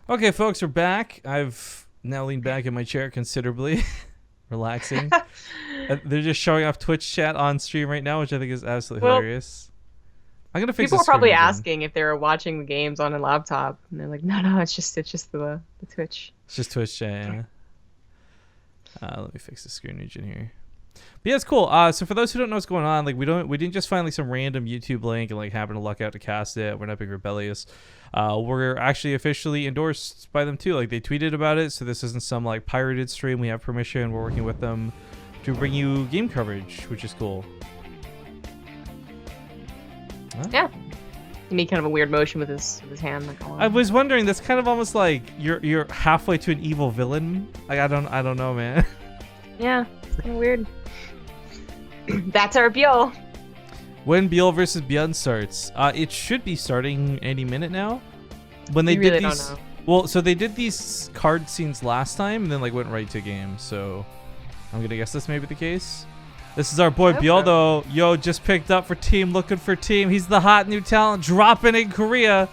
Okay, folks, we're back. I've now leaned back in my chair considerably, relaxing. They're just showing off Twitch chat on stream right now, which I think is absolutely Well, hilarious. I'm gonna fix people the were screen probably region. asking if they were watching the games on a laptop, and they're like, no, it's just the Twitch. It's just Twitch chat. Yeah. Let me fix the screen region here. But yeah, it's cool. So for those who don't know what's going on, like we didn't just find like some random YouTube link and like happen to luck out to cast it. We're not being rebellious. We're actually officially endorsed by them too. Like they tweeted about it, so this isn't some like pirated stream. We have permission. We're working with them to bring you game coverage, which is cool. Huh? Yeah. He made kind of a weird motion with his hand. Like, I was wondering. That's kind of almost like you're halfway to an evil villain. Like I don't know, man. Yeah, it's kind of weird. That's our ByuL. When ByuL versus ByuN starts, it should be starting any minute now. When they You did really these, don't know. well, so they did these card scenes last time, and then like went right to game. So I'm gonna guess this may be the case. This is our boy ByuL though. Yo, just picked up for team, looking for team. He's the hot new talent, dropping in Korea.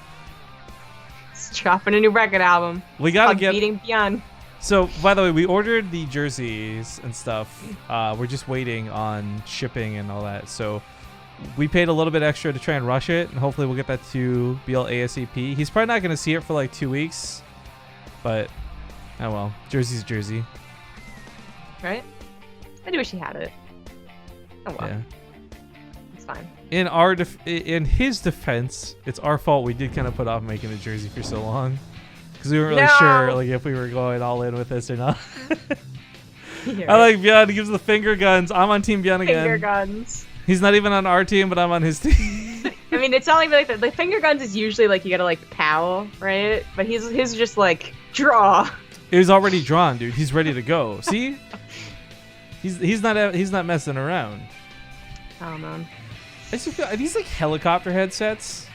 He's dropping a new record album. We gotta It's called Beating ByuN. So, by the way, we ordered the jerseys and stuff. We're just waiting on shipping and all that. So, we paid a little bit extra to try and rush it, and hopefully we'll get that to ByuL ASAP. He's probably not going to see it for like 2 weeks, but oh well. Jersey's jersey. Right? I do wish he had it. Oh well. Yeah. It's fine. In his defense, it's our fault. We did kind of put off making a jersey for so long. Because we weren't really sure like if we were going all in with this or not. I like ByuN. He gives the finger guns. I'm on Team ByuN again. Finger guns. He's not even on our team, but I'm on his team. I mean, it's not even like the finger guns is usually like you gotta like pow, right? But his is just like draw. It was already drawn, dude. He's ready to go. See? He's not messing around. Oh man. I just feel, are these like helicopter headsets?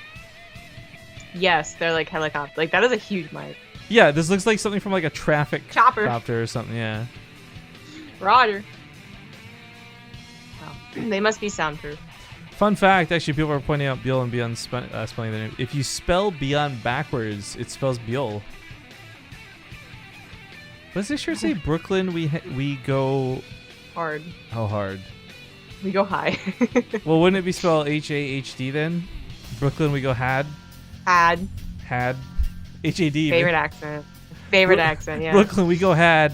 Yes, they're like helicopter. Like that is a huge mic. Yeah, this looks like something from like a traffic Chopper. copter or something. Yeah. Roger. Wow. They must be soundproof. Fun fact, actually, people are pointing out ByuL and ByuN spelling their name. If you spell ByuN backwards, it spells ByuL. Does this shirt say Brooklyn? We go Hard. how hard? We go high. Well, wouldn't it be spelled HAHD then? Brooklyn, we go had Had. HAD. Favorite accent. Favorite accent, yeah. Brooklyn, we go had.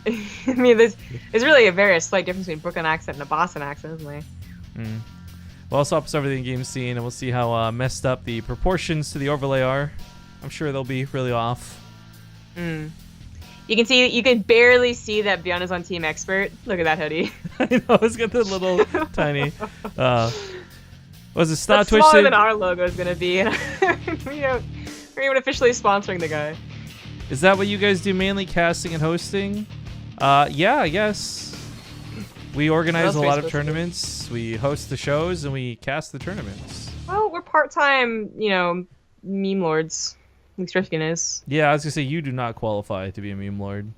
I mean, there's really a very slight difference between Brooklyn accent and a Boston accent, isn't there? We'll also up everything in game scene, and we'll see how messed up the proportions to the overlay are. I'm sure they'll be really off. You can barely see that ByuN is on Team Expert. Look at that hoodie. I know, it's got the little tiny. Was it Star That's Twitch? smaller than our logo is gonna be. We're even officially sponsoring the guy. Is that what you guys do mainly, casting and hosting? Yeah, I guess. We organize a lot of tournaments. We host the shows and we cast the tournaments. Well, we're part-time, meme lords. At least Rifkin is. Yeah, I was gonna say you do not qualify to be a meme lord.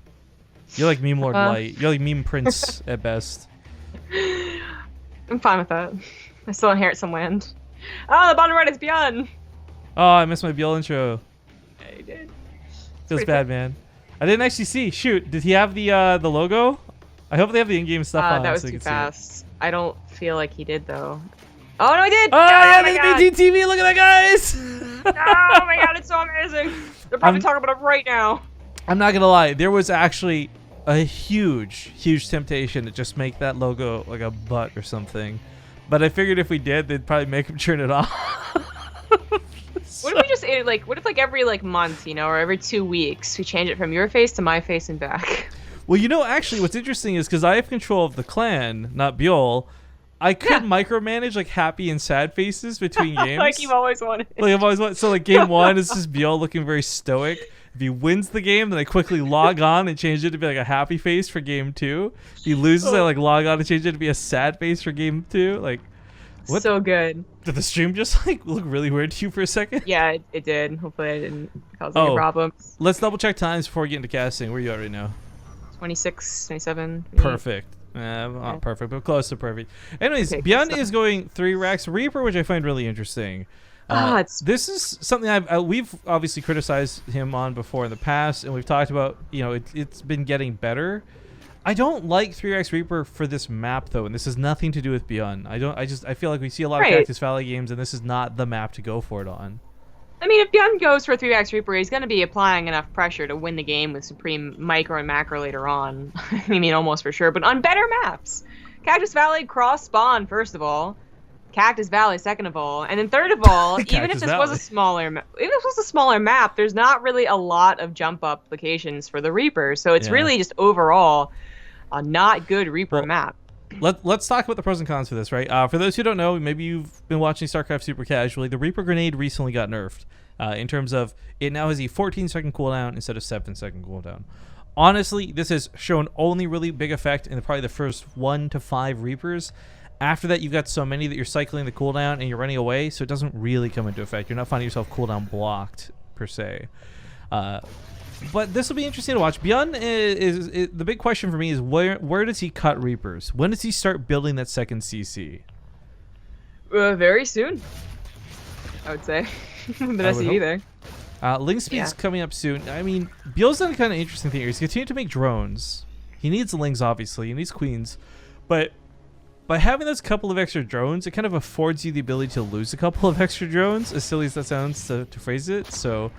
You're like meme lord light. You're like meme prince at best. I'm fine with that. I still inherit some land. Oh, the bottom right is ByuN. Oh, I missed my ByuL intro. Yeah, you did. Feels bad, man. I didn't actually see. Shoot, did he have the logo? I hope they have the in-game stuff on. That was so too fast. I don't feel like he did though. Oh no, he did! Oh yeah, the ZvT! Look at that, guys! Oh my god, it's so amazing. They're probably talking about it right now. I'm not gonna lie, there was actually a huge temptation to just make that logo like a butt or something. But I figured if we did, they'd probably make him turn it off. What if we just what if every month, or every 2 weeks we change it from your face to my face and back? Well, actually what's interesting is because I have control of the clan, not ByuL, I could micromanage like happy and sad faces between games. Like you've always wanted. Like I've always wanted. So like game 1 is just ByuL looking very stoic. If he wins the game, then I quickly log on and change it to be like a happy face for game 2. If he loses, I like log on and change it to be a sad face for game 2. Like, what? So good. Did the stream just like look really weird to you for a second? Yeah, it did. Hopefully I didn't cause any problems. Let's double check times before we get into casting. Where are you at right now? 26, 27. Perfect. Not perfect, but close to perfect. Anyways, Okay, ByuN is going 3 racks Reaper, which I find really interesting. This is something we've obviously criticized him on before in the past, and we've talked about, it's been getting better. I don't like 3x Reaper for this map though, and this has nothing to do with ByuN. I feel like we see a lot of Cactus Valley games, and this is not the map to go for it on. I mean, if ByuN goes for 3x Reaper, he's going to be applying enough pressure to win the game with Supreme Micro and Macro later on. I mean, almost for sure, but on better maps. Cactus Valley cross spawn, first of all. Cactus Valley, second of all, and then third of all, even if this was a smaller map, there's not really a lot of jump up locations for the Reaper, so it's really just overall a not good Reaper map. Let's talk about the pros and cons for this, right? For those who don't know, maybe you've been watching StarCraft super casually, the Reaper grenade recently got nerfed in terms of it now has a 14-second cooldown instead of 7-second cooldown. Honestly, this has shown only really big effect in probably the first 1 to 5 Reapers. After that, you've got so many that you're cycling the cooldown and you're running away, so it doesn't really come into effect. You're not finding yourself cooldown blocked, per se. But this will be interesting to watch. ByuN is the big question for me is where does he cut Reapers? When does he start building that second CC? Very soon, I would say. But that's either. Link speed's coming up soon. I mean, ByuL's done a kind of interesting thing here. He's continuing to make drones. He needs lings, obviously. He needs queens. But by having those couple of extra drones, it kind of affords you the ability to lose a couple of extra drones, as silly as that sounds to phrase it. So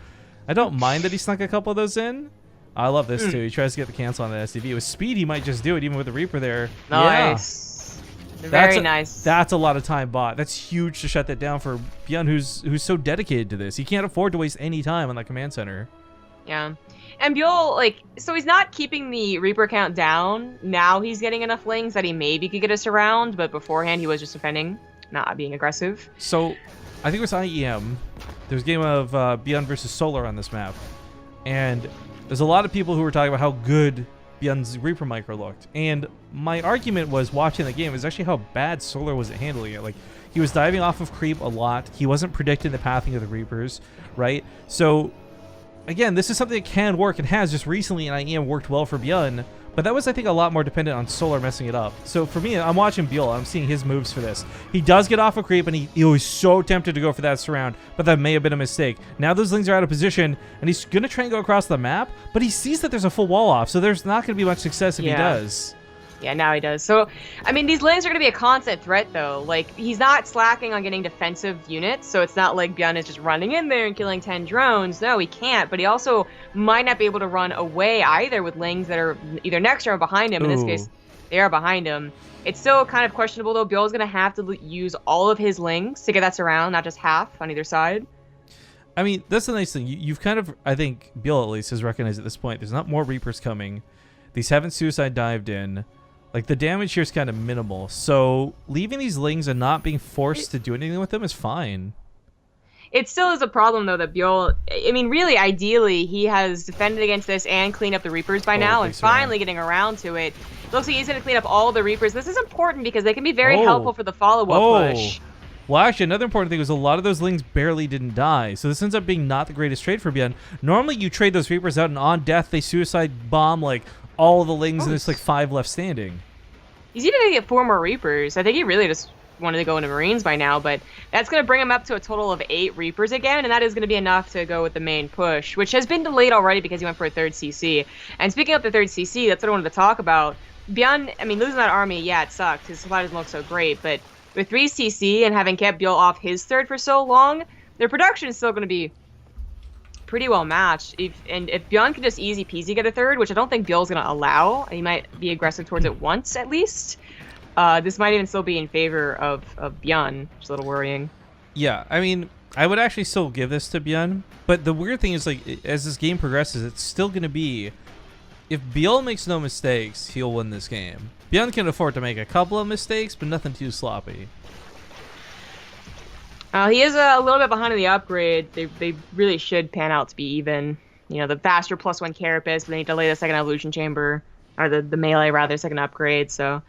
I don't mind that he snuck a couple of those in. I love this too. He tries to get the cancel on the SDV. With speed, he might just do it, even with the Reaper there. Nice. Yeah. Very nice. That's a lot of time bought. That's huge to shut that down for ByuN, who's so dedicated to this. He can't afford to waste any time on that command center. Yeah. And ByuL, so he's not keeping the Reaper count down. Now he's getting enough lings that he maybe could get us around, but beforehand he was just defending, not being aggressive. So, I think it was IEM. There's a game of ByuN versus Solar on this map. And there's a lot of people who were talking about how good ByuN's Reaper micro looked. And my argument was watching the game is actually how bad Solar was at handling it. He was diving off of creep a lot. He wasn't predicting the pathing of the Reapers, right? So again, this is something that can work and has just recently in IEM worked well for ByuN, but that was, I think, a lot more dependent on Solar messing it up. So for me, I'm watching ByuL. I'm seeing his moves for this. He does get off a creep, and he was so tempted to go for that surround, but that may have been a mistake. Now those lings are out of position, and he's going to try and go across the map, but he sees that there's a full wall off, so there's not going to be much success if he does. Yeah, now he does. So, I mean, these lanes are going to be a constant threat, though. He's not slacking on getting defensive units, so it's not like ByuN is just running in there and killing 10 drones. No, he can't, but he also might not be able to run away either with lanes that are either next to or behind him. In this case, they are behind him. It's still kind of questionable, though. ByuL's going to have to use all of his lings to get that surround, not just half on either side. I mean, that's the nice thing. You've kind of, I think, ByuL at least has recognized at this point, there's not more Reapers coming. These haven't suicide dived in. The damage here is kind of minimal. So leaving these lings and not being forced to do anything with them is fine. It still is a problem, though, that ByuL, I mean, really, ideally, he has defended against this and cleaned up the Reapers by now, and finally getting around to it. It looks like he's going to clean up all the Reapers. This is important because they can be very helpful for the follow-up push. Well, actually, another important thing was a lot of those lings barely didn't die, so this ends up being not the greatest trade for ByuN. Normally, you trade those Reapers out, and on death, they suicide bomb, all the lings, and there's 5 left standing. He's even going to get 4 more Reapers. I think he really just wanted to go into Marines by now, but that's going to bring him up to a total of 8 Reapers again, and that is going to be enough to go with the main push, which has been delayed already because he went for a 3rd CC. And speaking of the 3rd CC, that's what I wanted to talk about. ByuN, I mean, losing that army, yeah, it sucked. His supply doesn't look so great, but with 3 CC and having kept ByuL off his 3rd for so long, their production is still going to be pretty well matched. If ByuN can just easy peasy get a 3rd, which I don't think ByuL's going to allow, he might be aggressive towards it once at least. This might even still be in favor of ByuN, which is a little worrying. Yeah, I mean, I would actually still give this to ByuN, but the weird thing is, as this game progresses, it's still going to be, if ByuL makes no mistakes, he'll win this game. ByuN can afford to make a couple of mistakes, but nothing too sloppy. He is a little bit behind in the upgrade. They really should pan out to be even. The faster +1 Carapace, but they need to delay the 2nd Evolution Chamber, or the melee rather, 2nd upgrade. So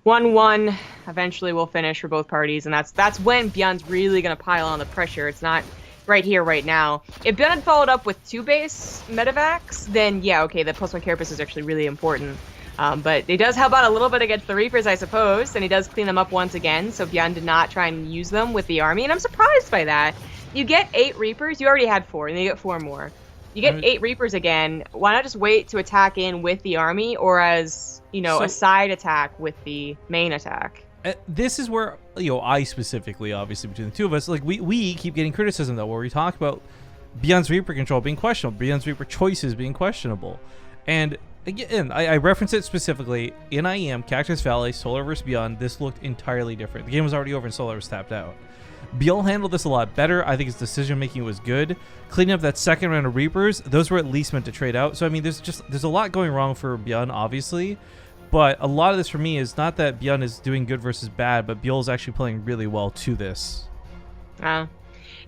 1-1 eventually will finish for both parties, and that's when ByuN's really going to pile on the pressure. It's not right here, right now. If ByuN had followed up with 2 base medevacs, then yeah, okay, the +1 Carapace is actually really important. But it does help out a little bit against the Reapers, I suppose, and he does clean them up once again, so ByuN did not try and use them with the army, and I'm surprised by that. You get 8 Reapers, you already had 4, and then you get 4 more. You get 8 Reapers again, why not just wait to attack in with the army, or as, you know, a side attack with the main attack? This is where, you know, I specifically, obviously, between the two of us, like, we keep getting criticism, though, where we talk about ByuN's Reaper control being questionable, ByuN's Reaper choices being questionable. And again, I reference it specifically in IEM, Cactus Valley, Solar vs. ByuN. This looked entirely different. The game was already over and Solar was tapped out. ByuL handled this a lot better. I think his decision making was good. Cleaning up that second round of Reapers, those were at least meant to trade out. So I mean, there's a lot going wrong for ByuN, obviously, but a lot of this for me is not that ByuN is doing good versus bad, but ByuL is actually playing really well to this.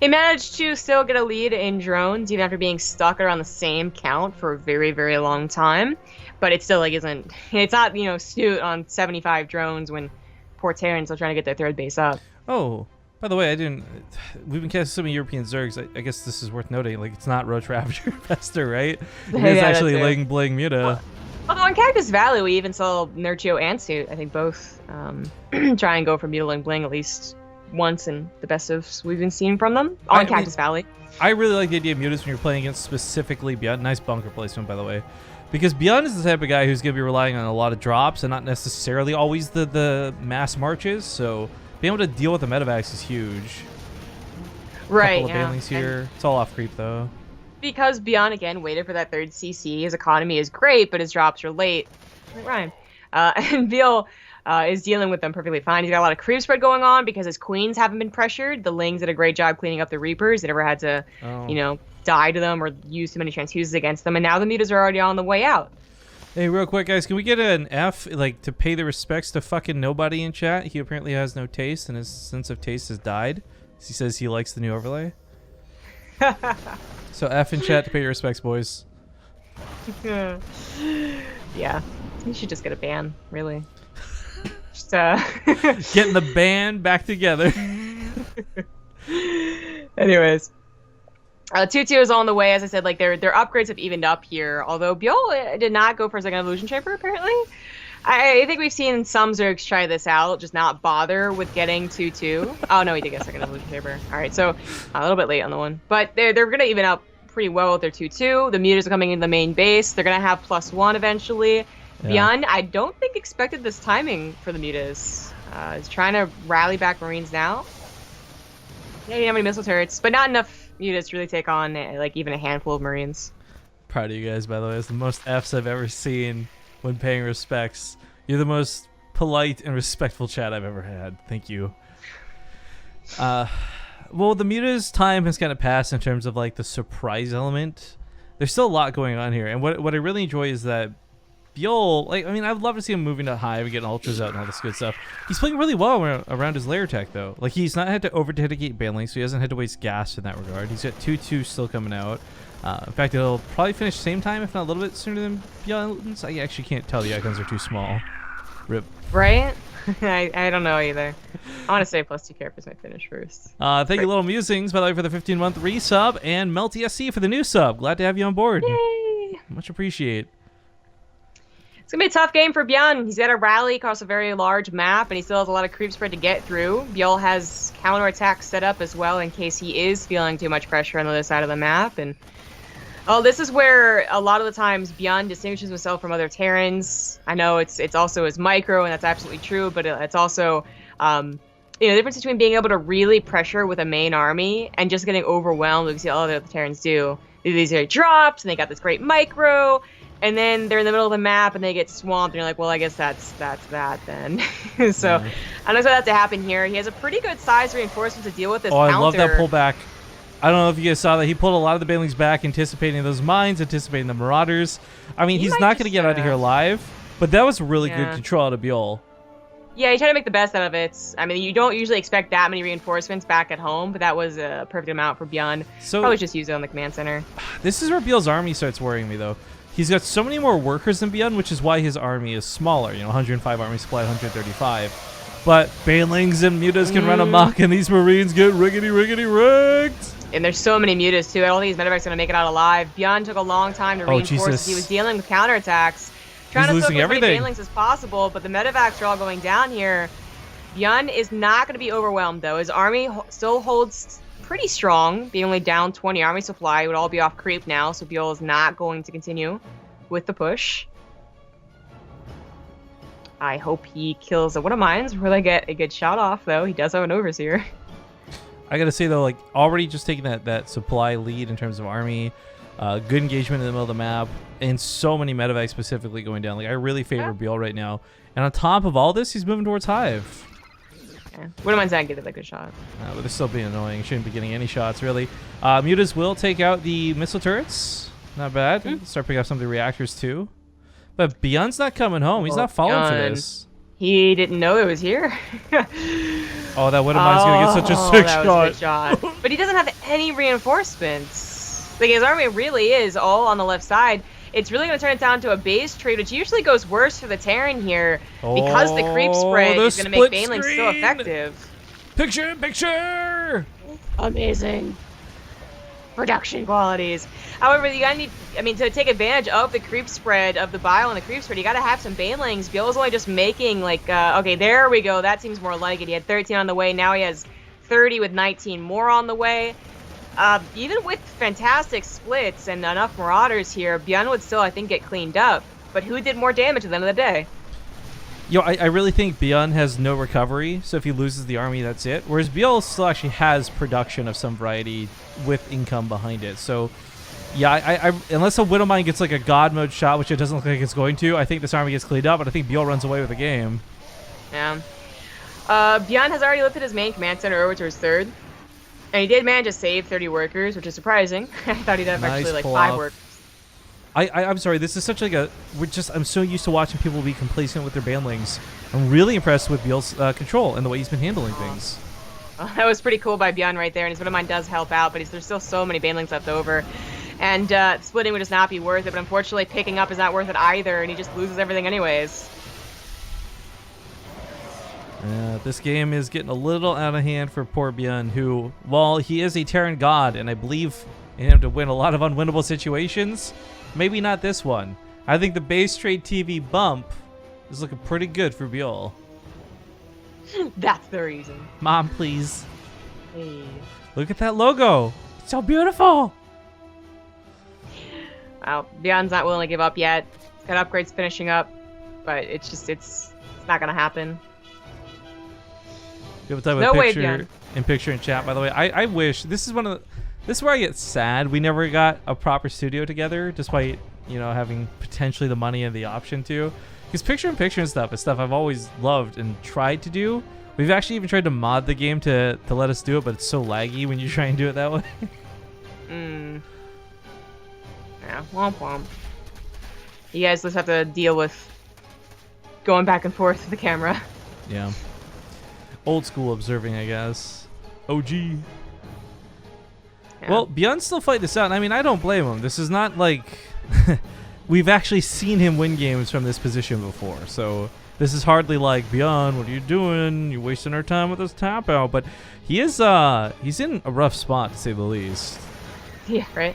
He managed to still get a lead in drones, even after being stuck around the same count for a very, very long time. But it still like isn't. It's not, you know, Snoot on 75 drones when poor Terran's still trying to get their 3rd base up. Oh, by the way, we've been casting so many European Zergs. I guess this is worth noting. Like, it's not Roach Ravager Pester, right? It's actually Ling Bling Muta. Although in Cactus Valley, we even saw Nerchio and Snoot, I think both try and go for Muta Ling Bling at least once in the best of we've been seeing from them on Cactus Valley. I really like the idea of mutas when you're playing against specifically ByuN. Nice bunker placement, by the way. Because ByuN is the type of guy who's going to be relying on a lot of drops and not necessarily always the mass marches. So being able to deal with the medevacs is huge. Right, Couple of banelings here. It's all off creep, though. Because ByuN, again, waited for that 3rd CC. His economy is great, but his drops are late. Rhyme. And ByuL is dealing with them perfectly fine. He's got a lot of creep spread going on because his queens haven't been pressured. The Lings did a great job cleaning up the Reapers. They never had to, you know, die to them or use too many transfuses against them. And now the mutas are already on the way out. Hey, real quick, guys, can we get an F, like, to pay the respects to fucking nobody in chat? He apparently has no taste, and his sense of taste has died. He says he likes the new overlay. So F in chat to pay your respects, boys. Yeah. You should just get a ban, really. Just, Getting the band back together. Anyways. 2-2 is on the way. As I said, like their upgrades have evened up here. Although ByuL did not go for a second Illusion Chamber, apparently. I think we've seen some Zergs try this out, just not bother with getting 2-2. Oh, no, he did get a second Illusion Chamber. All right, so a little bit late on the one. But they're going to even up pretty well with their 2-2. The mutas are coming into the main base. They're going to have +1 eventually. Yeah. ByuN, I don't think expected this timing for the mutas. He's trying to rally back Marines now. Yeah, he didn't have any missile turrets, but not enough mutas to really take on like even a handful of Marines. Proud of you guys, by the way. It's the most Fs I've ever seen when paying respects. You're the most polite and respectful chat I've ever had. Thank you. Well, the mutas time has kind of passed in terms of like the surprise element. There's still a lot going on here, and what I really enjoy is that ByuL, like, I mean, I'd love to see him moving to high and getting ultras out and all this good stuff. He's playing really well around his layer tech, though. Like, he's not had to over-dedicate banelings, so he hasn't had to waste gas in that regard. He's got 2-2 still coming out. In fact, it'll probably finish same time, if not a little bit sooner than ByuN's. I actually can't tell. The icons are too small. Rip. Right? I don't know either. I want to say +2 characters might finish first. Thank you, Little Musings, by the way, for the 15-month resub, and Melty SC for the new sub. Glad to have you on board. Yay! Much appreciate. It's going to be a tough game for ByuN. He's got to rally across a very large map, and he still has a lot of creep spread to get through. ByuL has counterattacks set up as well in case he is feeling too much pressure on the other side of the map. And this is where a lot of the times ByuN distinguishes himself from other Terrans. I know it's also his micro, and that's absolutely true, but it's also the difference between being able to really pressure with a main army and just getting overwhelmed, like you see all the other Terrans do. These are drops, and they got this great micro, and then they're in the middle of the map and they get swamped, and you're like, well, I guess that's that then. So I don't expect that to happen here. He has a pretty good size reinforcement to deal with this counter. I love that pullback. I don't know if you guys saw that. He pulled a lot of the banelings back, anticipating those mines, anticipating the marauders. I mean, he's not going to get out of here alive, but that was really good control out of ByuL. Yeah, he tried to make the best out of it. I mean, you don't usually expect that many reinforcements back at home, but that was a perfect amount for ByuN. So probably just use it on the command center. This is where ByuL's army starts worrying me, though. He's got so many more workers than ByuN, which is why his army is smaller. 105 army supply, 135. But banelings and mutas can run amok, and these Marines get riggedy-riggedy-rigged. And there's so many mutas, too. I don't think these medevac's going to make it out alive. ByuN took a long time to reinforce. He was dealing with counterattacks. Trying to soak losing as many everything. banelings as possible, but the medevacs are all going down here. ByuN is not going to be overwhelmed, though. His army still holds pretty strong, being only down 20 army supply. It would all be off creep now, so ByuL is not going to continue with the push. I hope he kills the Widow Mines before they get a good shot off, though. He does have an Overseer. I gotta say though, like already just taking that supply lead in terms of army, good engagement in the middle of the map, and so many medevacs specifically going down. Like I really favor ByuL right now. And on top of all this, he's moving towards Hive. Yeah. Widow Mines not getting a good shot. But they're still being annoying. Shouldn't be getting any shots really. Mutas will take out the missile turrets. Not bad. Start picking up some of the reactors too. But ByuN's not coming home. He's not falling for this. He didn't know it was here. Oh, that Widow Mine's gonna get such a sick that shot. was a good shot. But he doesn't have any reinforcements. Like his army really is all on the left side. It's really going to turn it down to a base trade, which usually goes worse for the Terran here because the creep spread is going to make banelings so effective. Picture! Amazing. Production qualities. However, you gotta need, to take advantage of the creep spread of the ByuL and the creep spread, you gotta have some banelings. ByuL's only just making like, okay, there we go. That seems more like it. He had 13 on the way. Now he has 30 with 19 more on the way. Even with fantastic splits and enough Marauders here, ByuN would still, I think, get cleaned up. But who did more damage at the end of the day? Yo, I really think ByuN has no recovery, so if he loses the army, that's it. Whereas ByuL still actually has production of some variety with income behind it. So, yeah, I unless a Widow Mine gets like a God mode shot, which it doesn't look like it's going to, I think this army gets cleaned up, but I think ByuL runs away with the game. Yeah. ByuN has already lifted his main command center over to his third. And he did manage to save 30 workers, which is surprising. I thought he'd have actually like 5 workers. I'm sorry, this is such like a... I'm so used to watching people be complacent with their banelings. I'm really impressed with ByuL's control and the way he's been handling things. That was pretty cool by ByuN right there, and his Widow Mine does help out, but there's still so many banelings left over. And splitting would just not be worth it, but unfortunately picking up is not worth it either, and he just loses everything anyways. This game is getting a little out of hand for poor ByuN, who, while he is a Terran god, and I believe in him to win a lot of unwinnable situations, maybe not this one. I think the BaseTradeTV bump is looking pretty good for ByuL. That's the reason. Mom, please. Hey. Look at that logo. It's so beautiful. Well, ByuN's not willing to give up yet. He's got upgrades finishing up, but it's not gonna happen. We have a type No of way, picture in chat, by the way. I wish this is where I get sad. We never got a proper studio together, despite having potentially the money and the option to. Because picture-in-picture and stuff is stuff I've always loved and tried to do. We've actually even tried to mod the game to let us do it, but it's so laggy when you try and do it that way. Yeah, womp womp. You guys just have to deal with going back and forth with the camera. Yeah. Old school observing, I guess. OG. Yeah. Well, ByuN's still fighting this out, and I don't blame him. This is not like... We've actually seen him win games from this position before, so this is hardly like, ByuN, what are you doing? You're wasting our time with this tap out. But he is, he's in a rough spot, to say the least. Yeah, right.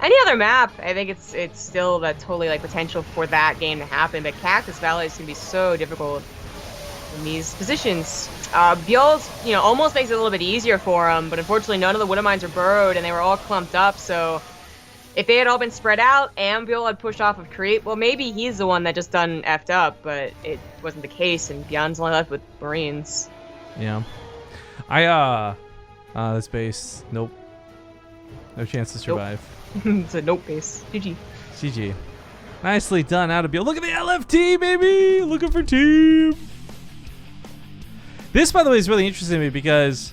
Any other map, I think it's still that totally like potential for that game to happen, but Cactus Valley is going to be so difficult in these positions. ByuL's, almost makes it a little bit easier for him, but unfortunately none of the Widow Mines are burrowed, and they were all clumped up, so if they had all been spread out and ByuL had pushed off of creep, well, maybe he's the one that just done effed up, but it wasn't the case, and ByuN's only left with Marines. Yeah. This base, nope. No chance to survive. Nope. It's a nope base. GG. GG. Nicely done out of ByuL. Look at the LFT, baby! Looking for team! This, by the way, is really interesting to me because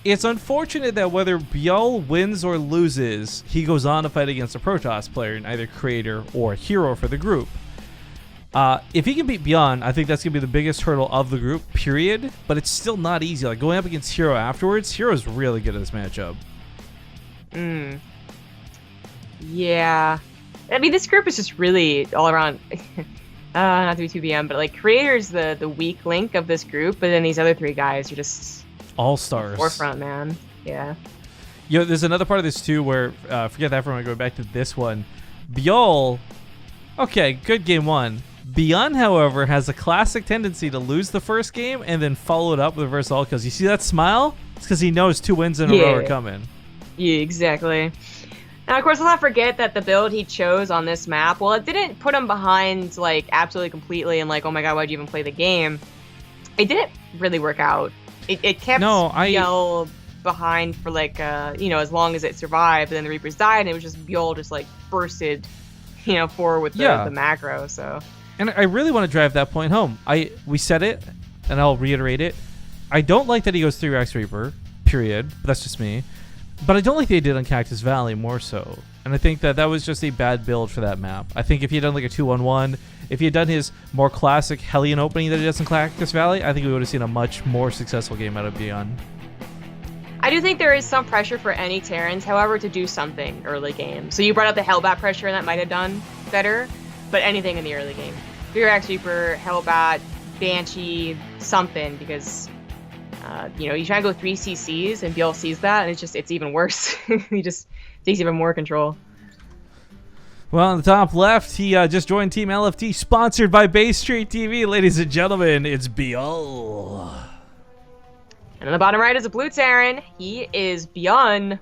it's unfortunate that whether ByuL wins or loses, he goes on to fight against a Protoss player in either creator or hero for the group. If he can beat ByuN, I think that's going to be the biggest hurdle of the group, period. But it's still not easy. Like, going up against Hero afterwards, Hero's really good at this matchup. Yeah. This group is just really all around... not to be too BM, but like Creator's the weak link of this group, but then these other 3 guys are just all stars. Forefront, man. Yeah. There's another part of this too where forget that for a moment, going back to this one. ByuL Okay, good game one. ByuN, however, has a classic tendency to lose the first game and then follow it up with reverse ult. Because you see that smile? It's because he knows 2 wins in a row are coming. Yeah, exactly. Now, of course, let's not forget that the build he chose on this map, well, it didn't put him behind, like, absolutely completely and, like, oh my god, why'd you even play the game? It didn't really work out. It kept ByuL behind for, like, you know, as long as it survived, and then the Reapers died, and it was just ByuL just, like, bursted, you know, forward with the macro, so... And I really want to drive that point home. We said it, and I'll reiterate it. I don't like that he goes 3 Rex Reaper, period. But that's just me. But I don't like that he did on Cactus Valley more so. And I think that was just a bad build for that map. I think if he had done like a 2-1-1, if he had done his more classic Hellion opening that he does in Cactus Valley, I think we would have seen a much more successful game out of ByuN. I do think there is some pressure for any Terrans, however, to do something early game. So you brought up the Hellbat pressure, and that might have done better. But anything in the early game. 3 Rex Reaper, Hellbat, Banshee, something, because, you know, you try to go 3 CCs, and ByuL sees that, and it's even worse. He just takes even more control. Well, on the top left, he just joined Team LFT, sponsored by BaseTradeTV. Ladies and gentlemen, it's ByuL. And on the bottom right is a blue Terran. He is ByuN.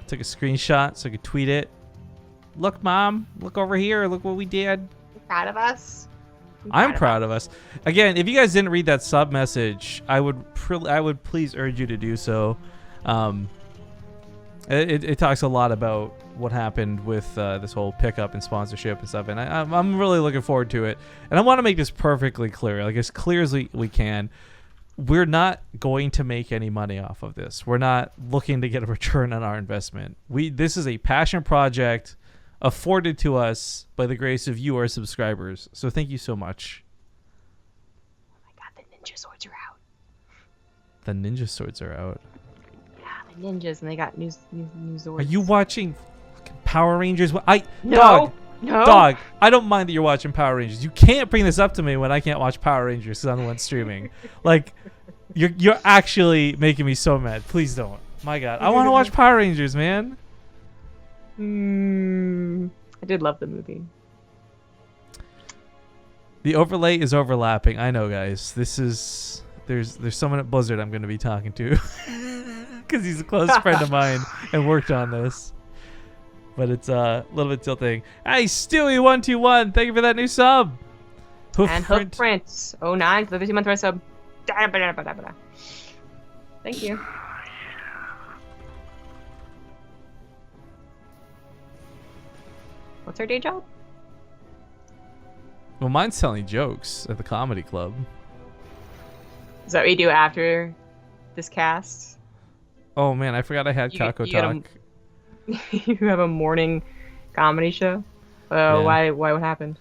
Took a screenshot so I could tweet it. Look, Mom. Look over here. Look what we did. You proud of us? I'm proud of us. Again, if you guys didn't read that sub message, I would please urge you to do so. It talks a lot about what happened with this whole pickup and sponsorship and stuff, and I'm really looking forward to it. And I want to make this perfectly clear, like as clear as we can. We're not going to make any money off of this. We're not looking to get a return on our investment. This is a passion project afforded to us by the grace of you, our subscribers. So thank you so much. Oh my god, the ninja swords are out. The ninja swords are out. Yeah, the ninjas, and they got new swords. Are you watching Power Rangers? No. Dog, I don't mind that you're watching Power Rangers. You can't bring this up to me when I can't watch Power Rangers because I'm the one streaming. Like, you're actually making me so mad. Please don't. My god, I want to watch Power Rangers, man. I did love the movie. The overlay is overlapping. I know, guys. There's someone at Blizzard I'm going to be talking to because he's a close friend of mine and worked on this. But it's a little bit tilting. Hey, Stewie121, thank you for that new sub. Hoof Prince 09 for the 15-month red sub. Thank you. What's our day job? Well, mine's telling jokes at the comedy club. Is that what you do after this cast? Oh man, I forgot I had Kako Talk. You have a morning comedy show? Yeah. Why? What happened?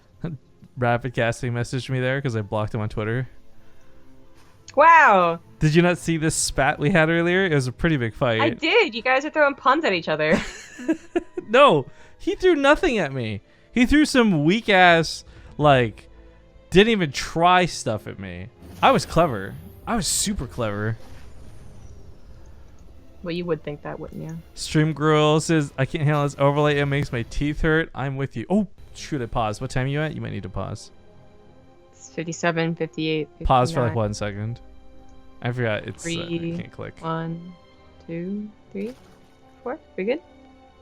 Rapid Casting messaged me there because I blocked him on Twitter. Wow. Did you not see this spat we had earlier? It was a pretty big fight. I did. You guys are throwing puns at each other. No, he threw nothing at me. He threw some weak ass, like, didn't even try stuff at me. I was clever. I was super clever. Well, you would think that, wouldn't you? Stream Grill says, I can't handle this overlay. It makes my teeth hurt. I'm with you. Oh, shoot, I paused. What time are you at? You might need to pause. It's 57, 58, 59. Pause for like 1 second. I forgot. It's, 3, I can't click. 1, 2, 3, 4. We good?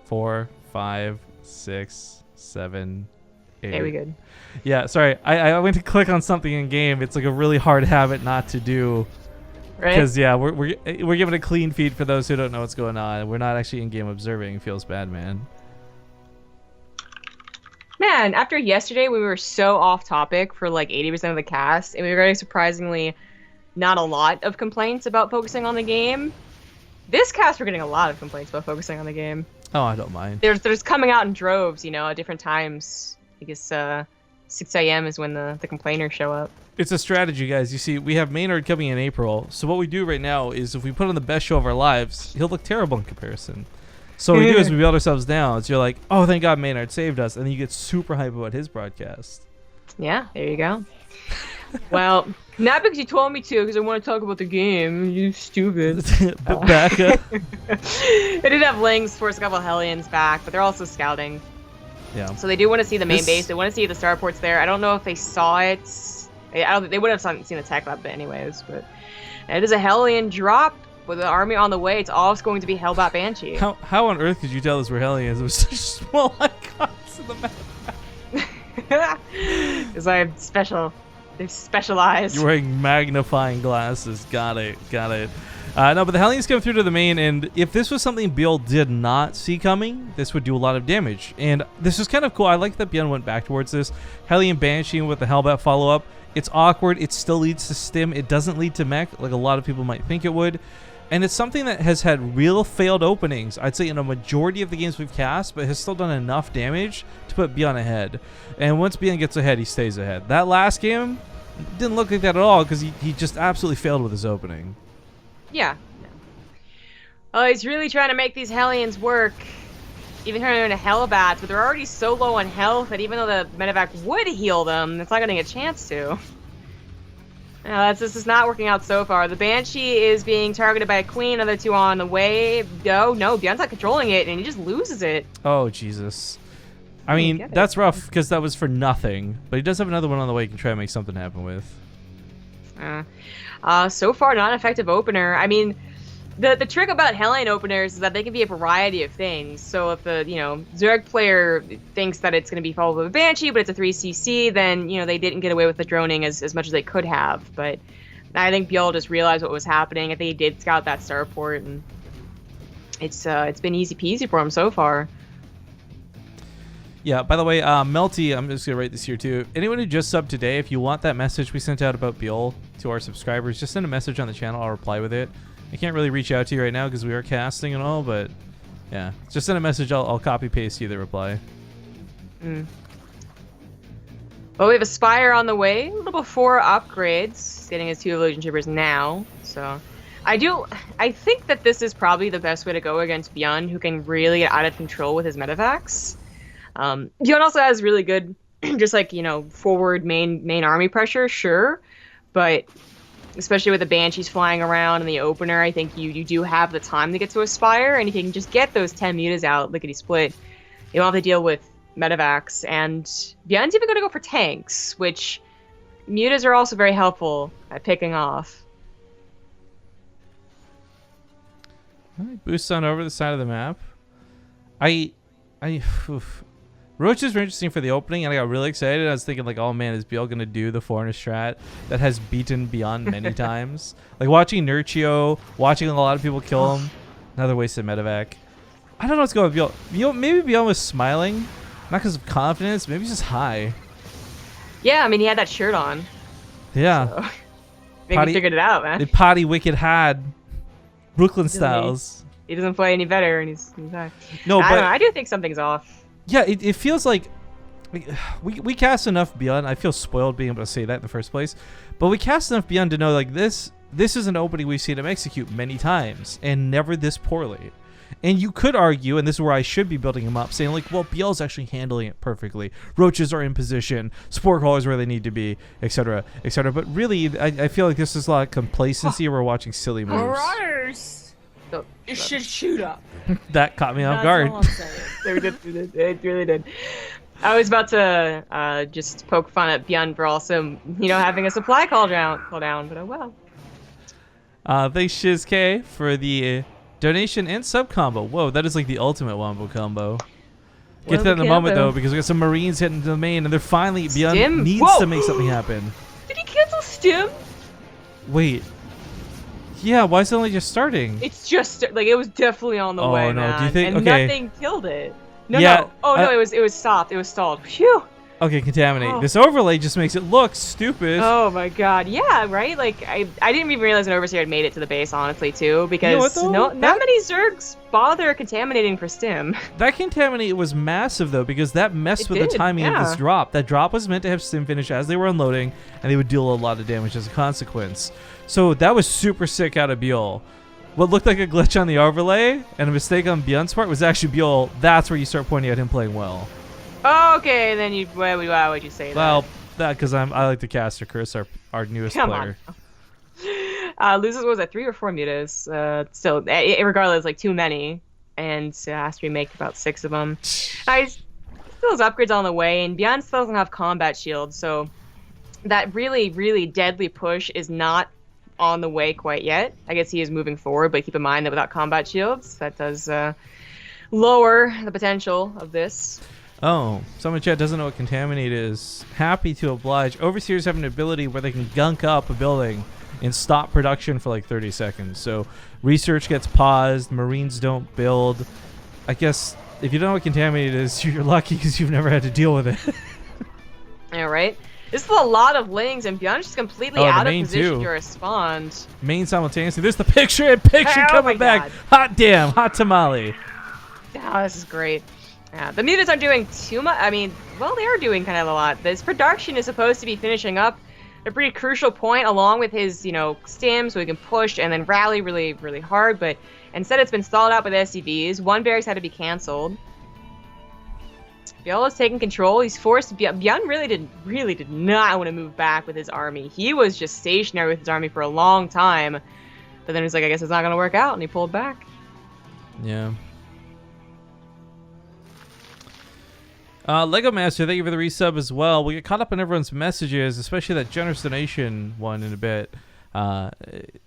4, 5, 6, 7, 8. Okay, we good. Yeah, sorry. I went to click on something in game. It's like a really hard habit not to do. Right? Because yeah, we're giving a clean feed for those who don't know what's going on. We're not actually in game observing. It feels bad, man. Man, after yesterday, we were so off topic for like 80% of the cast, and we were getting surprisingly not a lot of complaints about focusing on the game. This cast, we're getting a lot of complaints about focusing on the game. Oh, I don't mind. There's coming out in droves, you know, at different times. I guess 6 a.m. is when the complainers show up. It's a strategy, guys. You see, we have Maynard coming in April. So what we do right now is if we put on the best show of our lives, he'll look terrible in comparison. So what we do is we build ourselves down. So you're like, oh, thank God Maynard saved us. And then you get super hype about his broadcast. Yeah, there you go. Well, not because you told me to, because I want to talk about the game. You stupid. Back up. I did have Lings force a couple Hellions back, but they're also scouting. Yeah. So they do want to see the main base. They want to see the starports there. I don't know if they saw it. They would have seen the tech lab anyways, but it is a Hellion drop with the army on the way. It's all going to be Hellbat Banshee. How on earth could you tell us where Hellions? It was such small icons in the map. Because I'm special. They're specialized. You're wearing magnifying glasses. Got it. No, but the Hellions come through to the main, and if this was something ByuL did not see coming, this would do a lot of damage. And this is kind of cool. I like that ByuN went back towards this. Hellion Banshee with the Hellbat follow-up. It's awkward. It still leads to stim. It doesn't lead to mech like a lot of people might think it would. And it's something that has had real failed openings, I'd say in a majority of the games we've cast, but has still done enough damage to put ByuN ahead. And once ByuN gets ahead, he stays ahead. That last game didn't look like that at all because he just absolutely failed with his opening. Yeah. Oh, he's really trying to make these Hellions work. Even turning into Hellbats, but they're already so low on health that even though the medevac would heal them, it's not getting a chance to. This is not working out so far. The Banshee is being targeted by a Queen, other two on the way. No, ByuN's not controlling it, and he just loses it. Oh, Jesus. I mean, that's rough, because that was for nothing. But he does have another one on the way he can try and make something happen with. So far, not an effective opener. I mean, the trick about Hellion openers is that they can be a variety of things. So if the, Zerg player thinks that it's going to be followed with a Banshee, but it's a 3cc, then, they didn't get away with the droning as much as they could have. But I think ByuL just realized what was happening. I think he did scout that starport, and it's been easy peasy for him so far. Yeah, by the way, Melty, I'm just going to write this here too. Anyone who just subbed today, if you want that message we sent out about ByuL to our subscribers, just send a message on the channel. I'll reply with it. I can't really reach out to you right now because we are casting and all, but yeah, just send a message. I'll copy paste you the reply. Well, we have a Spire on the way, a little before upgrades. He's getting his 2 Illusion Troopers now, so I think that this is probably the best way to go against ByuN, who can really get out of control with his medevacs. ByuN also has really good, just like, forward main army pressure, sure, but especially with the Banshees flying around in the opener, I think you do have the time to get to Aspire, and if you can just get those 10 mutas out, lickety-split, you don't have to deal with medevacs, and ByuN's even going to go for tanks, which mutas are also very helpful at picking off. All right, boost on over the side of the map. Roaches were interesting for the opening, and I got really excited. I was thinking, like, oh man, is ByuL going to do the foreigner strat that has beaten ByuN many times? Like, watching Nurchio, watching a lot of people kill him. Another wasted medevac. I don't know what's going on with ByuL. Maybe ByuL was smiling, not because of confidence, maybe he's just high. Yeah, I mean, he had that shirt on. Yeah. So, maybe he figured it out, man. The potty wicked had Brooklyn styles. He doesn't play any better, and he's high. No, but I don't know, I do think something's off. Yeah, it feels like we cast enough ByuN. I feel spoiled being able to say that in the first place, but we cast enough ByuN to know, like, this is an opening we've seen him execute many times and never this poorly. And you could argue, and this is where I should be building him up, saying, like, well, ByuL's actually handling it perfectly. Roaches are in position, spore crawlers where they need to be, etc., etc. But really, I feel like this is a lot of complacency. We're watching silly moves. Marauders! It should shoot up. That caught me off guard. All I'm saying. It really did. I was about to just poke fun at ByuN for also, having a supply call down, but oh well. Thanks, ShizK, for the donation and sub combo. Whoa, that is like the ultimate wombo combo. Get to that in a moment, though, because we got some Marines hitting the main, and they're finally, ByuN needs to make something happen. Did he cancel Stim? Wait. Yeah, why is it only just starting? It's just, like, it was definitely on the way, no. man. Do you think, and okay. nothing killed it. No. Oh, no, it was stopped. It was stalled. Phew. Okay, contaminate. This overlay just makes it look stupid. Oh my god, yeah, right? Like, I didn't even realize an Overseer had made it to the base, honestly, too, because not many Zergs bother contaminating for Stim. That contaminate was massive, though, because that messed with the timing of this drop. That drop was meant to have Stim finish as they were unloading, and they would deal a lot of damage as a consequence. So that was super sick out of ByuL. What looked like a glitch on the overlay and a mistake on ByuN's part was actually ByuL. That's where you start pointing at him playing well. Okay, then why would you say that? Well, because I like to cast Chris, our newest player. Loses was at 3 or 4 mutas. Still, regardless, like too many, and has to remake about 6 of them. still has upgrades on the way, and ByuN still doesn't have combat shields, so that really, really deadly push is not on the way quite yet. I guess he is moving forward, but keep in mind that without combat shields, that does lower the potential of this. Oh, someone in chat doesn't know what Contaminate is. Happy to oblige. Overseers have an ability where they can gunk up a building and stop production for like 30 seconds. So research gets paused, Marines don't build. I guess if you don't know what Contaminate is, you're lucky because you've never had to deal with it. Yeah, right? This is a lot of lings, and ByuN's just completely out of position to respond. Main simultaneously. There's the picture coming back. God. Hot damn, hot tamale. Oh, this is great. Yeah, the mutants aren't doing too much. I mean, well, they are doing kind of a lot. This production is supposed to be finishing up at a pretty crucial point, along with his, stim, so he can push and then rally really, really hard. But instead, it's been stalled out with SCVs. One barracks had to be canceled. ByuL is taking control. He's forced. ByuN really did not want to move back with his army. He was just stationary with his army for a long time. But then he's like, I guess it's not going to work out, and he pulled back. Yeah. Lego Master, thank you for the resub as well. We'll get caught up in everyone's messages, especially that generous donation one in a bit.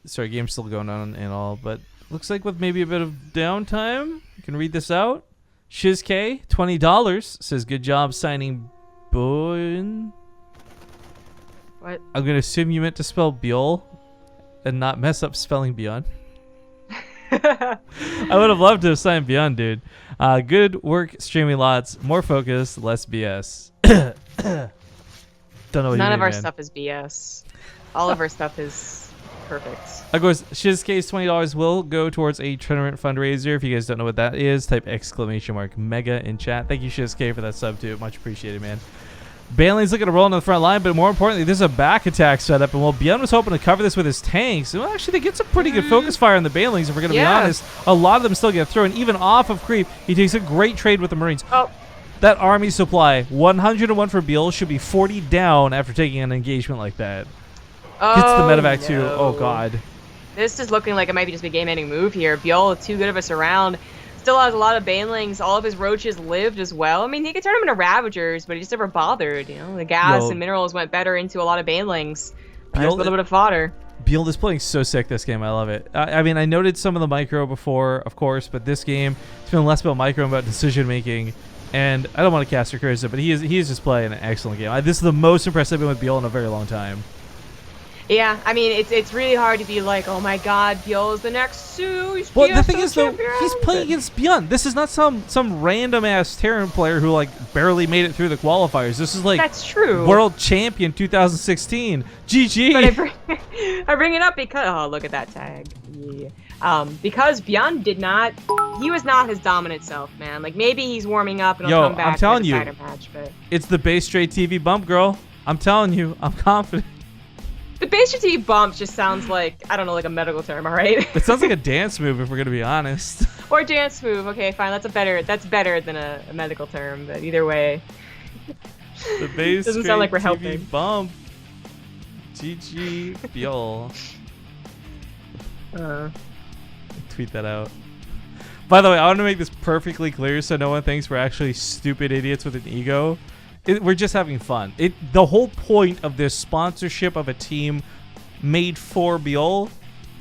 Sorry, game's still going on and all, but looks like with maybe a bit of downtime, you can read this out. ShizK, $20, says, good job signing ByuN. What? I'm going to assume you meant to spell ByuL and not mess up spelling ByuN. I would have loved to have signed ByuN, dude. Good work, streaming lots. More focus, less BS. Don't know what None you of mean, our man. stuff is BS. All of our stuff is perfect. Of course, ShizK's $20 will go towards a tournament fundraiser. If you guys don't know what that is, type !mega in chat. Thank you, ShizK, for that sub, too. Much appreciated, man. Bailey's looking to roll into the front line, but more importantly, there's a back attack setup. And while ByuN was hoping to cover this with his tanks, well, actually, they get some pretty good focus fire on the Bailings, if we're going to be honest. A lot of them still get thrown. Even off of creep, he takes a great trade with the Marines. Oh. That army supply, 101 for ByuL, should be 40 down after taking an engagement like that. Gets the medevac too. Oh, God. This is looking like it might be just a game-ending move here. ByuL, too good of a surround. Still has a lot of banelings. All of his roaches lived as well. I mean, he could turn them into ravagers, but he just never bothered. The gas and minerals went better into a lot of banelings. There's a little bit of fodder. ByuL is playing so sick this game. I love it. I mean, I noted some of the micro before, of course, but this game, it's been less about micro and about decision making. And I don't want to cast a criticism, but he is just playing an excellent game. This is the most impressed I've been with ByuL in a very long time. Yeah, I mean, it's really hard to be like, oh my God, ByuL is the next Sue. Well, the thing is, though, he's playing against ByuN. This is not some random ass Terran player who barely made it through the qualifiers. This is that's true. World champion 2016. GG. But I bring it up because look at that tag. Yeah. Because ByuN he was not his dominant self, man. Like maybe he's warming up and he'll come back. I'm telling you, match, but it's the BaseTradeTV bump, girl. I'm telling you, I'm confident. The BaseTradeTV bump just sounds like, I don't know, like a medical term, all right? It sounds like a dance move if we're going to be honest. Or a dance move. Okay, fine. That's better than a medical term, but either way. The BaseTradeTV doesn't sound like we're helping. Bump. GG ByuL. Tweet that out. By the way, I want to make this perfectly clear so no one thinks we're actually stupid idiots with an ego. We're just having fun. The whole point of this sponsorship of a team made for ByuL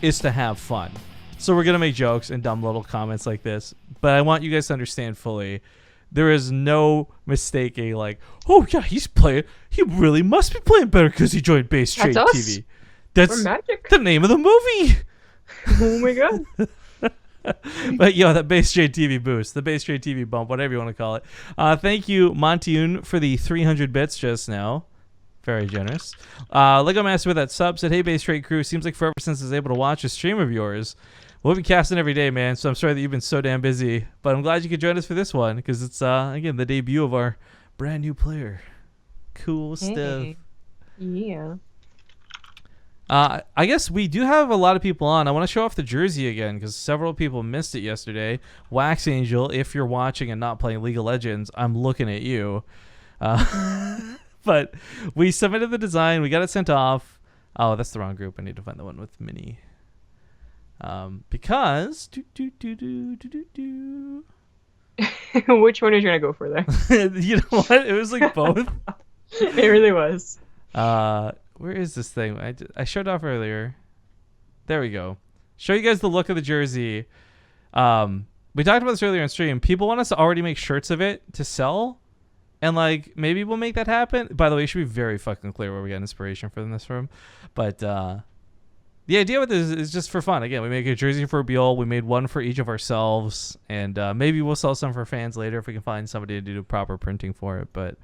is to have fun. So we're going to make jokes and dumb little comments like this. But I want you guys to understand fully, there is no mistaking like, oh yeah, he's playing. He really must be playing better because he joined BaseTradeTV. That's the name of the movie. Oh my God. But that BaseTradeTV boost, the BaseTradeTV bump, whatever you want to call it. Thank you, ByuN, for the 300 bits just now. Very generous. Lego Master with that sub said, hey, BaseTrade crew, seems like forever since I was able to watch a stream of yours. We'll be casting every day, man, so I'm sorry that you've been so damn busy. But I'm glad you could join us for this one, because it's, again, the debut of our brand new player. Cool stuff. Yeah. I guess we do have a lot of people on. I want to show off the jersey again because several people missed it yesterday. Wax Angel, if you're watching and not playing League of Legends, I'm looking at you. But we submitted the design. We got it sent off. Oh, that's the wrong group. I need to find the one with Mini. Which one are you gonna go for there? You know what? It was like both. It really was. Where is this thing? I showed off earlier. There we go. Show you guys the look of the jersey. We talked about this earlier on stream. People want us to already make shirts of it to sell. And like maybe we'll make that happen. By the way, you should be very fucking clear where we got inspiration from this from. But the idea with this is just for fun. Again, we make a jersey for ByuL. We made one for each of ourselves, and maybe we'll sell some for fans later if we can find somebody to do the proper printing for it. But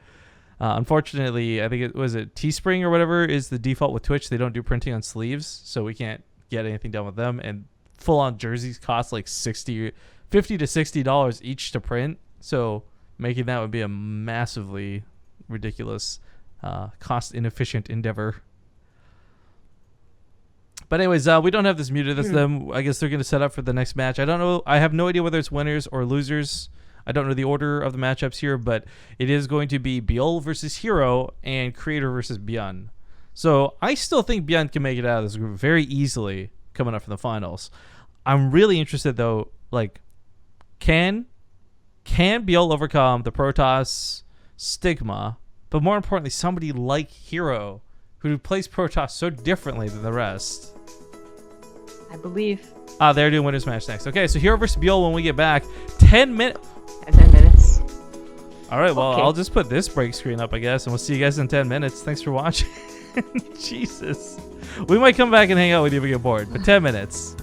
unfortunately, I think it was Teespring or whatever is the default with Twitch. They don't do printing on sleeves, so we can't get anything done with them. And full-on jerseys cost like $50 to $60 each to print. So making that would be a massively ridiculous, cost inefficient endeavor. But anyways, we don't have this muted. That's them. I guess they're going to set up for the next match. I don't know. I have no idea whether it's winners or losers. I don't know the order of the matchups here, but it is going to be ByuL versus Hero and Creator versus ByuN. So I still think ByuN can make it out of this group very easily coming up from the finals. I'm really interested though, like, can ByuL overcome the Protoss stigma, but more importantly, somebody like Hero who plays Protoss so differently than the rest. I believe. They're doing winners match next. Okay, so Hero versus ByuL when we get back. 10 minutes. 10 minutes. All right, well, Okay. I'll just put this break screen up, I guess, and we'll see you guys in 10 minutes. Thanks for watching. Jesus. We might come back and hang out with you if we get bored, but 10 minutes.